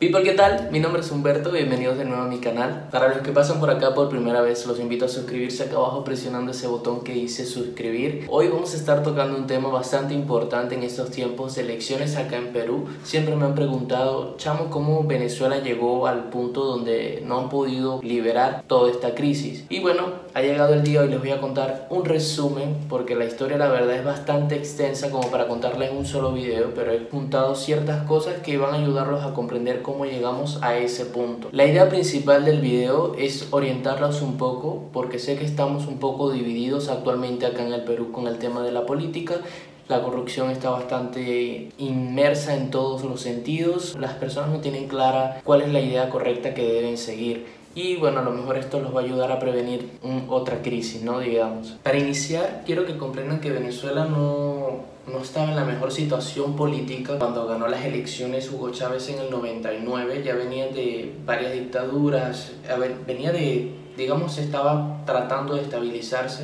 People, ¿qué tal? Mi nombre es Humberto, bienvenidos de nuevo a mi canal. Para los que pasan por acá por primera vez, los invito a suscribirse acá abajo presionando ese botón que dice suscribir. Hoy vamos a estar tocando un tema bastante importante en estos tiempos de elecciones acá en Perú. Siempre me han preguntado, chamo, ¿cómo Venezuela llegó al punto donde no han podido liberar toda esta crisis? Y bueno, ha llegado el día y les voy a contar un resumen, porque la historia la verdad es bastante extensa como para contarla en un solo video, pero he juntado ciertas cosas que van a ayudarlos a comprender cómo llegamos a ese punto. La idea principal del video es orientarlos un poco, porque sé que estamos un poco divididos actualmente acá en el Perú con el tema de la política. La corrupción está bastante inmersa en todos los sentidos. Las personas no tienen clara cuál es la idea correcta que deben seguir. Y bueno, a lo mejor esto los va a ayudar a prevenir otra crisis, ¿no? Digamos. Para iniciar, quiero que comprendan que Venezuela no estaba en la mejor situación política cuando ganó las elecciones Hugo Chávez en el 99. Ya venían de varias dictaduras, venía de, digamos, estaba tratando de estabilizarse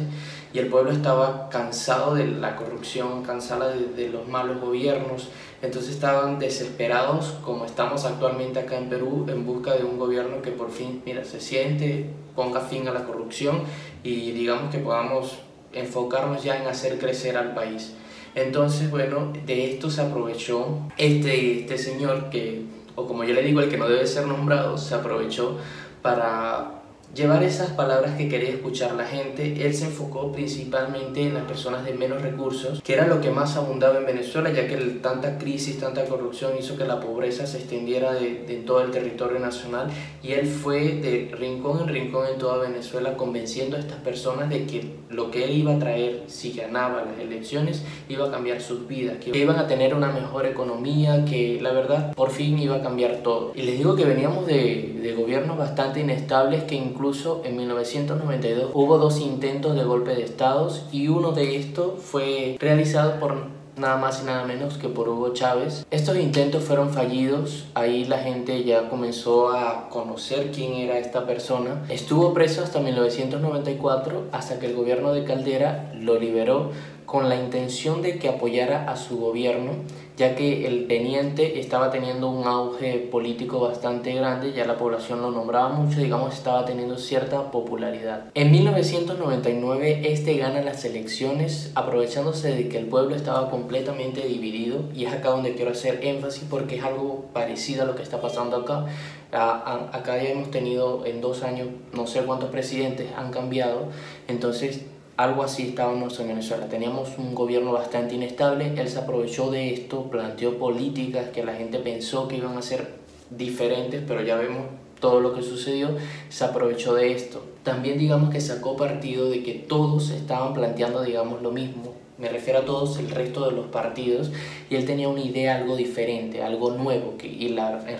y el pueblo estaba cansado de la corrupción, cansado de los malos gobiernos. Entonces estaban desesperados, como estamos actualmente acá en Perú, en busca de un gobierno que por fin, mira, se siente, ponga fin a la corrupción y digamos que podamos enfocarnos ya en hacer crecer al país. Entonces, bueno, de esto se aprovechó este señor que, o como yo le digo, el que no debe ser nombrado, se aprovechó para llevar esas palabras que quería escuchar la gente. Él se enfocó principalmente en las personas de menos recursos, que era lo que más abundaba en Venezuela, ya que tanta crisis, tanta corrupción hizo que la pobreza se extendiera de todo el territorio nacional, y él fue de rincón en rincón en toda Venezuela convenciendo a estas personas de que lo que él iba a traer si ganaba las elecciones iba a cambiar sus vidas, que iban a tener una mejor economía, que la verdad por fin iba a cambiar todo. Y les digo que veníamos de gobiernos bastante inestables, que incluso en 1992 hubo 2 intentos de golpe de estado, y uno de estos fue realizado por nada más y nada menos que por Hugo Chávez. Estos intentos fueron fallidos. Ahí la gente ya comenzó a conocer quién era esta persona. Estuvo preso hasta 1994, hasta que el gobierno de Caldera lo liberó con la intención de que apoyara a su gobierno, ya que el teniente estaba teniendo un auge político bastante grande, ya la población lo nombraba mucho, digamos, estaba teniendo cierta popularidad. En 1999 este gana las elecciones, aprovechándose de que el pueblo estaba completamente dividido, y es acá donde quiero hacer énfasis porque es algo parecido a lo que está pasando acá. Acá ya hemos tenido en 2 años, no sé cuántos presidentes han cambiado, entonces algo así estábamos en Venezuela. Teníamos un gobierno bastante inestable. Él se aprovechó de esto, planteó políticas que la gente pensó que iban a ser diferentes, pero ya vemos todo lo que sucedió. Se aprovechó de esto. También digamos que sacó partido de que todos estaban planteando, digamos, lo mismo. Me refiero a todos, el resto de los partidos, y él tenía una idea algo diferente, algo nuevo,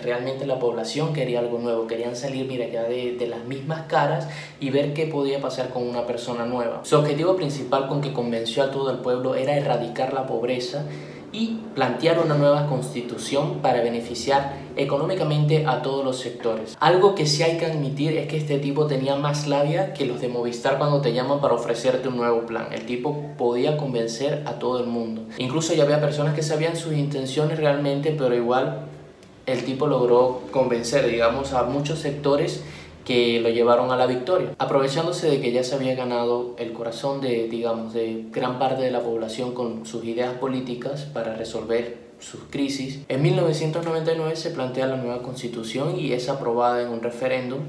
realmente la población quería algo nuevo, querían salir, mira, ya de las mismas caras y ver qué podía pasar con una persona nueva. Su objetivo principal con que convenció a todo el pueblo era erradicar la pobreza y plantear una nueva constitución para beneficiar económicamente a todos los sectores. Algo que sí hay que admitir es que este tipo tenía más labia que los de Movistar cuando te llaman para ofrecerte un nuevo plan. El tipo podía convencer a todo el mundo. Incluso ya había personas que sabían sus intenciones realmente, pero igual el tipo logró convencer, digamos, a muchos sectores que lo llevaron a la victoria, aprovechándose de que ya se había ganado el corazón de gran parte de la población con sus ideas políticas para resolver sus crisis. En 1999 se plantea la nueva constitución y es aprobada en un referéndum,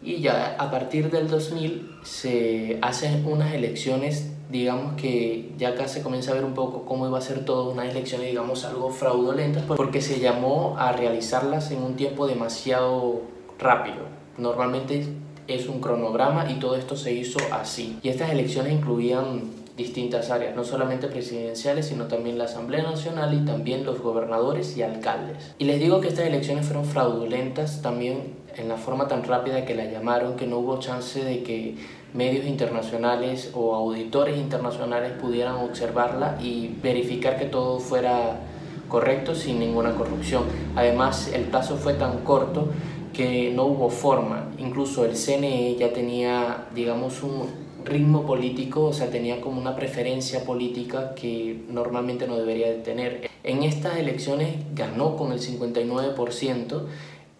y ya a partir del 2000 se hacen unas elecciones, digamos que ya acá se comienza a ver un poco cómo iba a ser todo, unas elecciones digamos algo fraudulentas, porque se llamó a realizarlas en un tiempo demasiado rápido. Normalmente es un cronograma y todo esto se hizo así. Y estas elecciones incluían distintas áreas, no solamente presidenciales, sino también la Asamblea Nacional y también los gobernadores y alcaldes. Y les digo que estas elecciones fueron fraudulentas también en la forma tan rápida que la llamaron, que no hubo chance de que medios internacionales o auditores internacionales pudieran observarla y verificar que todo fuera correcto sin ninguna corrupción. Además, el plazo fue tan corto que no hubo forma. Incluso el CNE ya tenía, digamos, un ritmo político, o sea, tenía como una preferencia política que normalmente no debería de tener. En estas elecciones ganó con el 59%,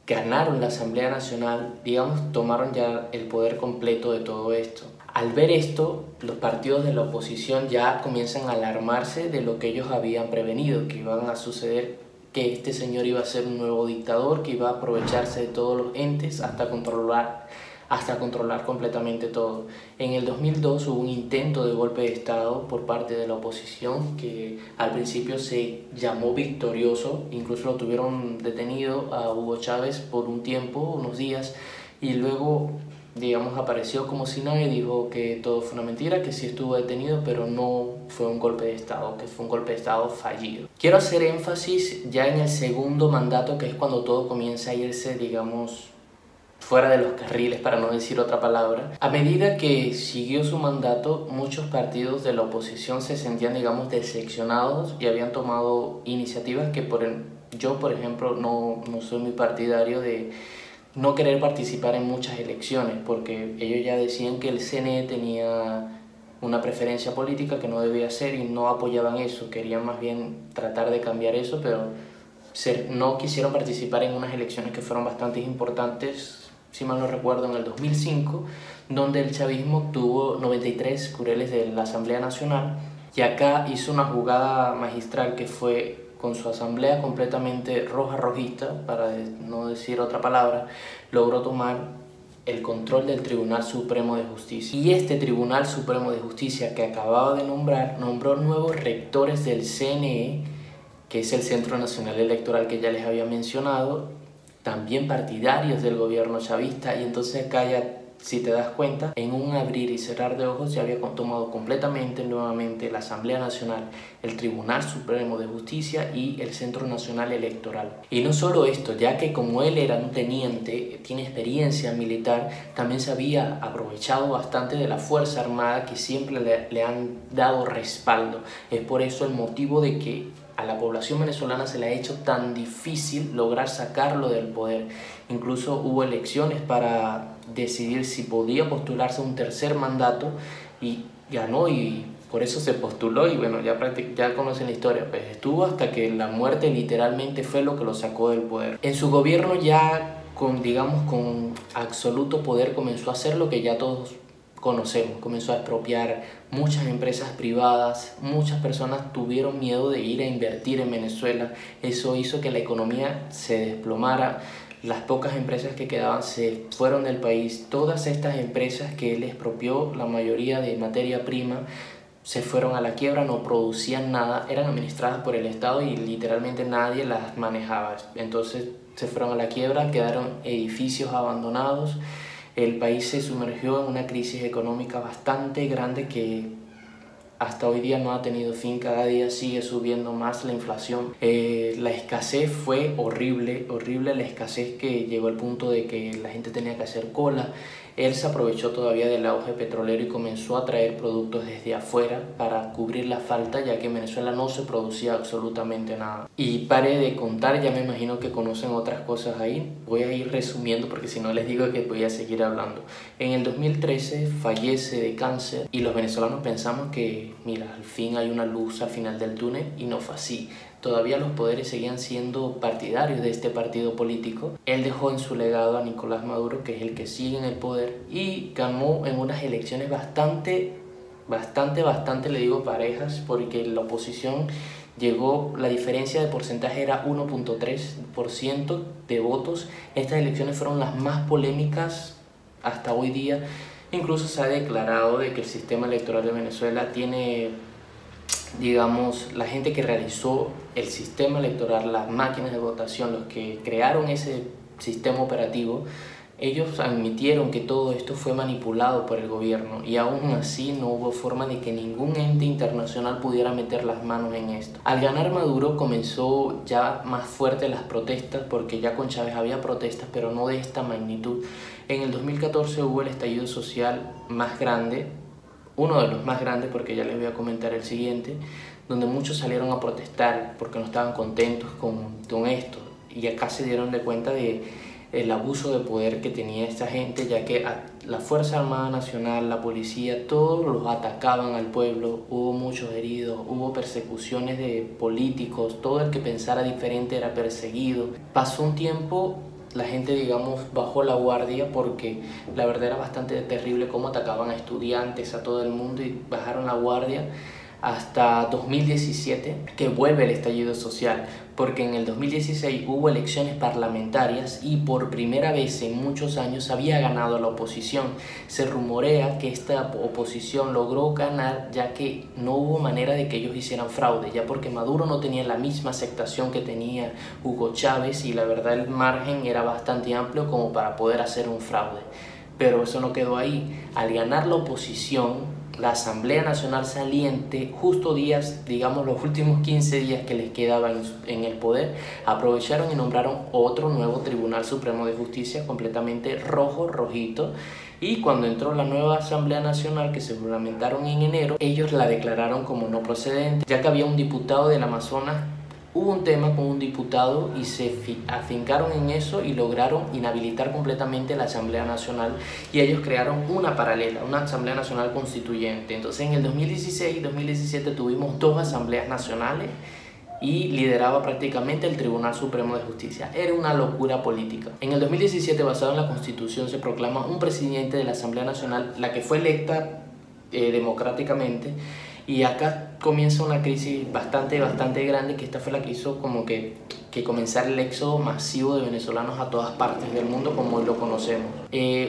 ganaron la Asamblea Nacional, digamos, tomaron ya el poder completo de todo esto. Al ver esto, los partidos de la oposición ya comienzan a alarmarse de lo que ellos habían prevenido, que iban a suceder, que este señor iba a ser un nuevo dictador, que iba a aprovecharse de todos los entes hasta controlar completamente todo. En el 2002 hubo un intento de golpe de Estado por parte de la oposición que al principio se llamó victorioso, incluso lo tuvieron detenido a Hugo Chávez por un tiempo, unos días, y luego, digamos, apareció como si nada y dijo que todo fue una mentira, que sí estuvo detenido, pero no fue un golpe de Estado, que fue un golpe de Estado fallido. Quiero hacer énfasis ya en el segundo mandato, que es cuando todo comienza a irse, digamos, fuera de los carriles, para no decir otra palabra. A medida que siguió su mandato, muchos partidos de la oposición se sentían, digamos, decepcionados y habían tomado iniciativas que yo, por ejemplo, no soy muy partidario de no querer participar en muchas elecciones, porque ellos ya decían que el CNE tenía una preferencia política que no debía ser y no apoyaban eso, querían más bien tratar de cambiar eso, pero no quisieron participar en unas elecciones que fueron bastante importantes, si mal no recuerdo, en el 2005, donde el chavismo obtuvo 93 curules de la Asamblea Nacional, y acá hizo una jugada magistral que fue con su asamblea completamente rojista, para no decir otra palabra, logró tomar el control del Tribunal Supremo de Justicia. Y este Tribunal Supremo de Justicia que acababa de nombrar, nombró nuevos rectores del CNE, que es el Centro Nacional Electoral que ya les había mencionado, también partidarios del gobierno chavista, y entonces acá ya, si te das cuenta, en un abrir y cerrar de ojos ya había tomado completamente nuevamente la Asamblea Nacional, el Tribunal Supremo de Justicia y el Centro Nacional Electoral. Y no solo esto, ya que como él era un teniente, tiene experiencia militar, también se había aprovechado bastante de la Fuerza Armada, que siempre le han dado respaldo. Es por eso el motivo de que a la población venezolana se le ha hecho tan difícil lograr sacarlo del poder. Incluso hubo elecciones para decidir si podía postularse un tercer mandato y ganó, y por eso se postuló, y bueno, ya conocen la historia, pues estuvo hasta que la muerte literalmente fue lo que lo sacó del poder. En su gobierno ya con absoluto poder comenzó a hacer lo que ya todos conocemos, comenzó a expropiar muchas empresas privadas, muchas personas tuvieron miedo de ir a invertir en Venezuela, eso hizo que la economía se desplomara, las pocas empresas que quedaban se fueron del país, todas estas empresas que él expropió, la mayoría de materia prima, se fueron a la quiebra, no producían nada, eran administradas por el Estado y literalmente nadie las manejaba, entonces se fueron a la quiebra, quedaron edificios abandonados. El país se sumergió en una crisis económica bastante grande que hasta hoy día no ha tenido fin, cada día sigue subiendo más la inflación. La escasez fue horrible la escasez, que llegó al punto de que la gente tenía que hacer cola. Él se aprovechó todavía del auge petrolero y comenzó a traer productos desde afuera para cubrir la falta, ya que en Venezuela no se producía absolutamente nada. Y pare de contar, ya me imagino que conocen otras cosas ahí. Voy a ir resumiendo porque si no les digo que voy a seguir hablando. En el 2013 fallece de cáncer y los venezolanos pensamos que, mira, al fin hay una luz al final del túnel, y no fue así. Todavía los poderes seguían siendo partidarios de este partido político. Él dejó en su legado a Nicolás Maduro, que es el que sigue en el poder, y ganó en unas elecciones bastante, le digo, parejas, porque la oposición llegó, la diferencia de porcentaje era 1.3% de votos. Estas elecciones fueron las más polémicas hasta hoy día. Incluso se ha declarado de que el sistema electoral de Venezuela tiene, digamos, la gente que realizó el sistema electoral, las máquinas de votación, los que crearon ese sistema operativo, ellos admitieron que todo esto fue manipulado por el gobierno, y aún así no hubo forma de que ningún ente internacional pudiera meter las manos en esto. Al ganar Maduro comenzó ya más fuerte las protestas, porque ya con Chávez había protestas, pero no de esta magnitud. En el 2014 hubo el estallido social más grande, uno de los más grandes, porque ya les voy a comentar el siguiente, donde muchos salieron a protestar porque no estaban contentos con esto, y acá se dieron de cuenta de el abuso de poder que tenía esta gente, ya que la Fuerza Armada Nacional, la policía, todos los atacaban al pueblo, hubo muchos heridos, hubo persecuciones de políticos, todo el que pensara diferente era perseguido. Pasó un tiempo la gente, digamos, bajó la guardia porque la verdad era bastante terrible cómo atacaban a estudiantes, a todo el mundo, y bajaron la guardia hasta 2017, que vuelve el estallido social, porque en el 2016 hubo elecciones parlamentarias y por primera vez en muchos años había ganado la oposición. Se rumorea que esta oposición logró ganar ya que no hubo manera de que ellos hicieran fraude, ya porque Maduro no tenía la misma aceptación que tenía Hugo Chávez, y la verdad el margen era bastante amplio como para poder hacer un fraude. Pero eso no quedó ahí. Al ganar la oposición, la Asamblea Nacional saliente, justo días, digamos los últimos 15 días que les quedaban en el poder, aprovecharon y nombraron otro nuevo Tribunal Supremo de Justicia completamente rojito. Y cuando entró la nueva Asamblea Nacional, que se juramentaron en enero, ellos la declararon como no procedente, ya que había un diputado del Amazonas. Hubo un tema con un diputado y se afincaron en eso y lograron inhabilitar completamente la Asamblea Nacional, y ellos crearon una paralela, una Asamblea Nacional Constituyente. Entonces en el 2016 y 2017 tuvimos dos asambleas nacionales y lideraba prácticamente el Tribunal Supremo de Justicia. Era una locura política. En el 2017, basado en la Constitución, se proclama un presidente de la Asamblea Nacional, la que fue electa democráticamente. Y acá comienza una crisis bastante grande, que esta fue la que hizo como que comenzara el éxodo masivo de venezolanos a todas partes del mundo como hoy lo conocemos.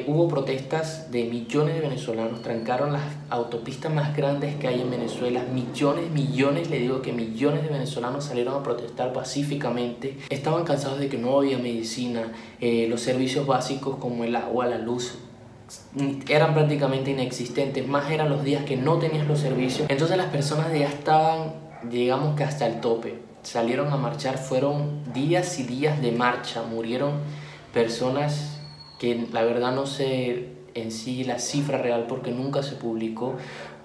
Hubo protestas de millones de venezolanos, trancaron las autopistas más grandes que hay en Venezuela, millones, le digo que millones de venezolanos salieron a protestar pacíficamente. Estaban cansados de que no había medicina, los servicios básicos como el agua, la luz, eran prácticamente inexistentes, más eran los días que no tenías los servicios. Entonces las personas ya estaban, digamos que hasta el tope, salieron a marchar, fueron días y días de marcha, murieron personas que la verdad no sé en sí la cifra real porque nunca se publicó,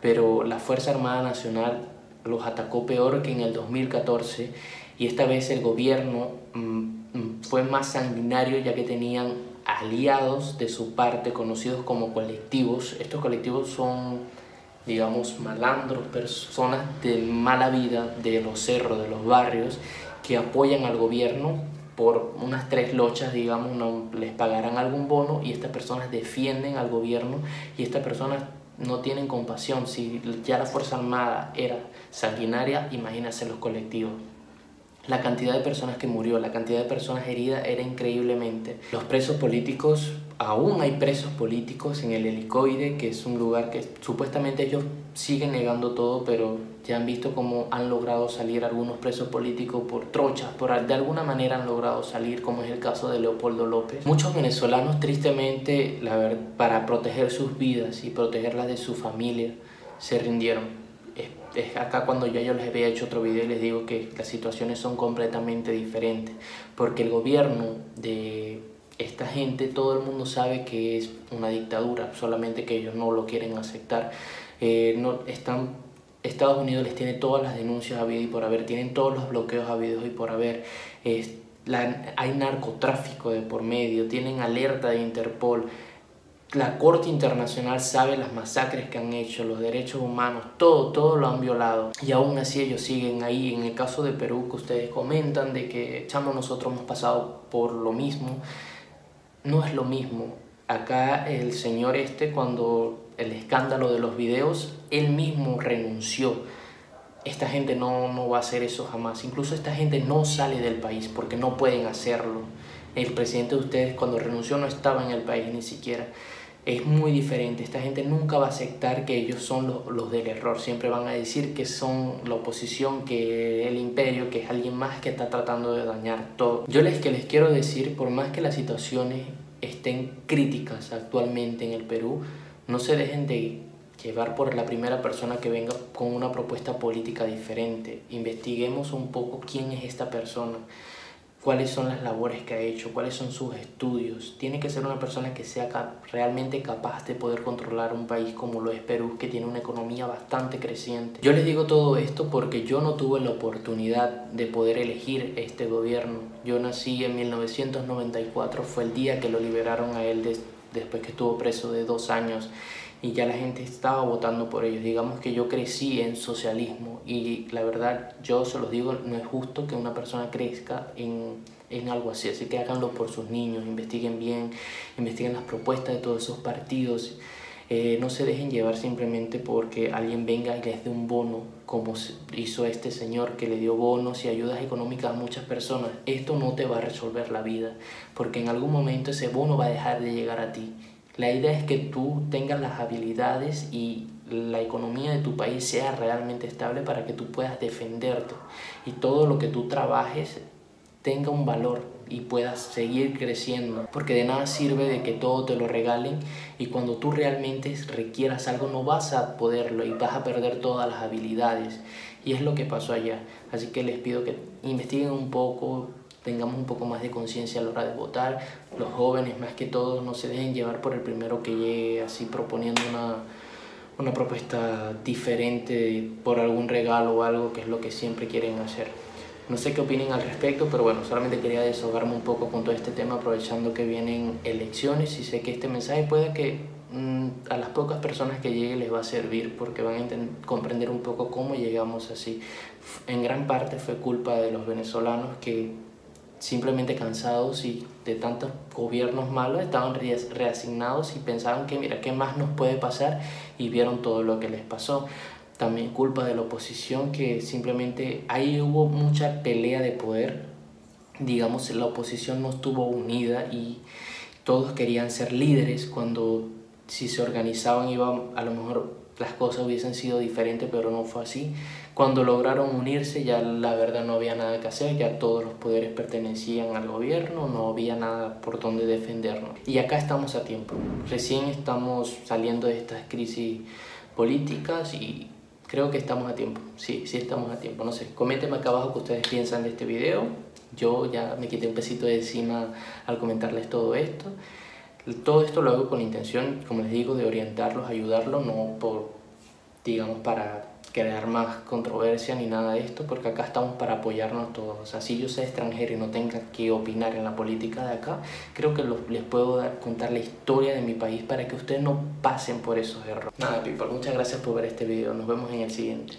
pero la Fuerza Armada Nacional los atacó peor que en el 2014, y esta vez el gobierno fue más sanguinario, ya que tenían aliados de su parte conocidos como colectivos. Estos colectivos son, digamos, malandros, personas de mala vida de los cerros, de los barrios, que apoyan al gobierno por unas 3 lochas, digamos, no les pagarán algún bono, y estas personas defienden al gobierno, y estas personas no tienen compasión. Si ya la Fuerza Armada era sanguinaria, imagínense los colectivos. La cantidad de personas que murió, la cantidad de personas heridas era increíblemente. Los presos políticos, aún hay presos políticos en el Helicoide, que es un lugar que supuestamente ellos siguen negando todo, pero ya han visto cómo han logrado salir algunos presos políticos por trochas, de alguna manera han logrado salir, como es el caso de Leopoldo López. Muchos venezolanos, tristemente, para proteger sus vidas y protegerlas de su familia, se rindieron. Es acá cuando yo les había hecho otro video y les digo que las situaciones son completamente diferentes, porque el gobierno de esta gente, todo el mundo sabe que es una dictadura, solamente que ellos no lo quieren aceptar. Estados Unidos les tiene todas las denuncias habidas y por haber, tienen todos los bloqueos habidos y por haber, hay narcotráfico de por medio, tienen alerta de Interpol. La Corte Internacional sabe las masacres que han hecho, los derechos humanos, todo lo han violado, y aún así ellos siguen ahí. En el caso de Perú, que ustedes comentan de que nosotros hemos pasado por lo mismo, no es lo mismo. Acá el señor cuando el escándalo de los videos, él mismo renunció. Esta gente no va a hacer eso jamás. Incluso esta gente no sale del país porque no pueden hacerlo. El presidente de ustedes cuando renunció no estaba en el país ni siquiera. Es muy diferente. Esta gente nunca va a aceptar que ellos son los del error. Siempre van a decir que son la oposición, que el imperio, que es alguien más que está tratando de dañar todo. Yo les quiero decir, por más que las situaciones estén críticas actualmente en el Perú, no se dejen de llevar por la primera persona que venga con una propuesta política diferente. Investiguemos un poco quién es esta persona, cuáles son las labores que ha hecho, cuáles son sus estudios. Tiene que ser una persona que sea realmente capaz de poder controlar un país como lo es Perú, que tiene una economía bastante creciente. Yo les digo todo esto porque yo no tuve la oportunidad de poder elegir este gobierno. Yo nací en 1994, fue el día que lo liberaron a él después que estuvo preso de 2 años. Y ya la gente estaba votando por ellos. Digamos que yo crecí en socialismo y la verdad, yo se los digo, no es justo que una persona crezca en en algo así que háganlo por sus niños, investiguen bien, investiguen las propuestas de todos esos partidos. No se dejen llevar simplemente porque alguien venga y les dé un bono, como hizo este señor que le dio bonos y ayudas económicas a muchas personas. Esto no te va a resolver la vida, porque en algún momento ese bono va a dejar de llegar a ti. La idea es que tú tengas las habilidades y la economía de tu país sea realmente estable para que tú puedas defenderte y todo lo que tú trabajes tenga un valor y puedas seguir creciendo, porque de nada sirve de que todo te lo regalen y cuando tú realmente requieras algo no vas a poderlo y vas a perder todas las habilidades, y es lo que pasó allá. Así que les pido que investiguen un poco, tengamos un poco más de conciencia a la hora de votar. Los jóvenes más que todo no se dejen llevar por el primero que llegue así proponiendo una propuesta diferente por algún regalo o algo, que es lo que siempre quieren hacer. No sé qué opinen al respecto, pero bueno, solamente quería desahogarme un poco con todo este tema, aprovechando que vienen elecciones, y sé que este mensaje puede que a las pocas personas que llegue les va a servir, porque van a comprender un poco cómo llegamos así. En gran parte fue culpa de los venezolanos que, simplemente cansados y de tantos gobiernos malos, estaban reasignados y pensaban que mira, ¿qué más nos puede pasar? Y vieron todo lo que les pasó. También culpa de la oposición, que simplemente ahí hubo mucha pelea de poder. Digamos, la oposición no estuvo unida y todos querían ser líderes, cuando si se organizaban a lo mejor las cosas hubiesen sido diferentes, pero no fue así. Cuando lograron unirse ya la verdad no había nada que hacer, ya todos los poderes pertenecían al gobierno, no había nada por donde defendernos. Y acá estamos a tiempo, recién estamos saliendo de estas crisis políticas y creo que estamos a tiempo, sí estamos a tiempo. No sé, coméntenme acá abajo qué ustedes piensan de este video. Yo ya me quité un pesito de encima al comentarles todo esto. Todo esto lo hago con la intención, como les digo, de orientarlos, ayudarlos, no por, digamos, para crear más controversia ni nada de esto, porque acá estamos para apoyarnos todos. O sea, si yo soy extranjero y no tenga que opinar en la política de acá, creo que les puedo contar la historia de mi país para que ustedes no pasen por esos errores. Nada, people, muchas gracias por ver este video. Nos vemos en el siguiente.